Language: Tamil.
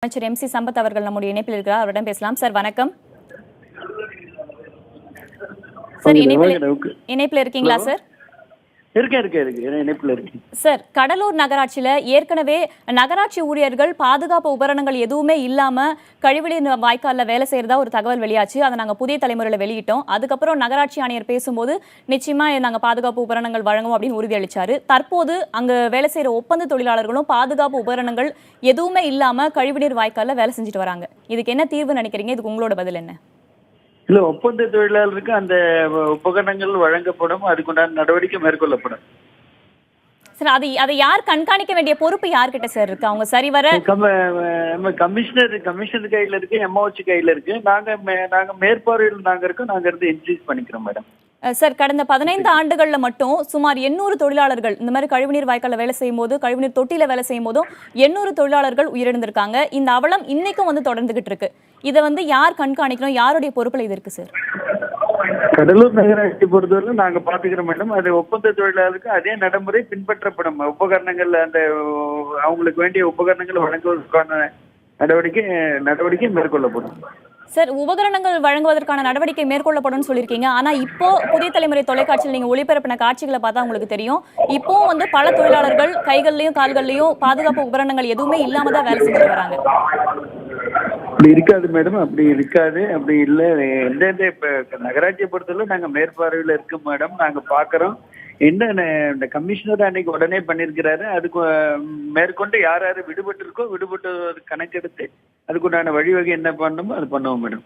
அமைச்சர் எம் சி சம்பத் அவர்கள் நம்முடைய இணைப்பில் இருக்கிறார். அவரிடம் பேசலாம். சார் வணக்கம். சார் இணைப்பில் இருக்கீங்களா சார்? சார், கடலூர் நகராட்சியில ஏற்கனவே நகராட்சி ஊழியர்கள் பாதுகாப்பு உபகரணங்கள் எதுவுமே இல்லாம கழிவுநீர் வாய்க்கால்ல வேலை செய்யறதா ஒரு தகவல் வெளியாச்சு. அதை நாங்க புதிய தலைமுறையில வெளியிட்டோம். அதுக்கப்புறம் நகராட்சி ஆணையர் பேசும்போது நிச்சயமா நாங்க பாதுகாப்பு உபகரணங்கள் வழங்குவோம் அப்படின்னு உறுதியளிச்சாரு. தற்போது அங்க வேலை செய்யற ஒப்பந்த தொழிலாளர்களும் பாதுகாப்பு உபகரணங்கள் எதுவுமே இல்லாம கழிவுநீர் வாய்க்கால்ல வேலை செஞ்சுட்டு வராங்க. இதுக்கு என்ன தீர்வு நினைக்கிறீங்க? இதுக்கு உங்களோட பதில் என்ன? இல்ல, ஒப்பந்த தொழிலாளருக்கு அந்த உபகரணங்கள் வழங்கப்படும், அதுக்குண்டான நடவடிக்கை மேற்கொள்ளப்படும். சார், அதை யார் கண்காணிக்க வேண்டிய பொறுப்பு யார்கிட்ட சார் இருக்கு? அவங்க சரிவர கமிஷனர் கையில இருக்கு, எம்ஓசி கையில இருக்கு. நாங்க மேற்பார்வையில் நாங்க இருக்கோம், நாங்க இருந்து இன்க்ரீஸ் பண்ணிக்கிறோம் மேடம். சார், கடந்த 15 ஆண்டுகள்ல மட்டும் சுமார் 800 தொழிலாளர்கள் இந்த மாதிரி கழிவுநீர் வாய்க்கால வேலை செய்யும் போது, கழிவுநீர் தொட்டியில வேலை செய்யும் போதும் 800 தொழிலாளர்கள் உயிரிழந்திருக்காங்க. இந்த அவலம் இன்னைக்கும் தொடர்ந்துகிட்டு இருக்கு. இதை யார் கண்காணிக்கணும்? யாருடைய பொறுப்புல இது இருக்கு சார்? கடலூர் நகராட்சி பொறுத்தவரை நாங்க பாத்துக்கிறோம் மேடம். அது ஒப்பந்த தொழிலாளருக்கு அதே நடைமுறை பின்பற்றப்படும். உபகரணங்கள் அந்த அவங்களுக்கு வேண்டிய உபகரணங்கள் வழங்குவதற்கான நடவடிக்கை மேற்கொள்ளப்படும். சார், உபகரணங்கள் வழங்குவதற்கான நடவடிக்கை மேற்கொள்ளப்படும் சொல்லியிருக்கீங்க. ஆனா இப்போ புதிய தலைமுறை தொலைக்காட்சியில் நீங்க ஒளிபரப்பின காட்சிகளை பார்த்தா உங்களுக்கு தெரியும். இப்போ பல தொழிலாளர்கள் கைகள்லயும் கால்கள்லயும் பாதுகாப்பு உபகரணங்கள் எதுவுமே இல்லாம தான் வேலை செஞ்சுட்டு வராங்க. அப்படி இருக்காது மேடம், அப்படி இருக்காது, அப்படி இல்லை. எந்தெந்த இப்ப நகராட்சியை பொறுத்தவரை நாங்க மேற்பார்வையில இருக்கோம் மேடம். நாங்க பாக்குறோம் என்ன இந்த கமிஷனர் அன்னைக்கு உடனே பண்ணிருக்கிறாரு. அதுக்கு மேற்கொண்டு யார் யாரு விடுபட்டு இருக்கோ விடுபட்டு கணக்கெடுத்து அதுக்குண்டான வழிவகை என்ன பண்ணணுமோ அது பண்ணுவோம் மேடம்.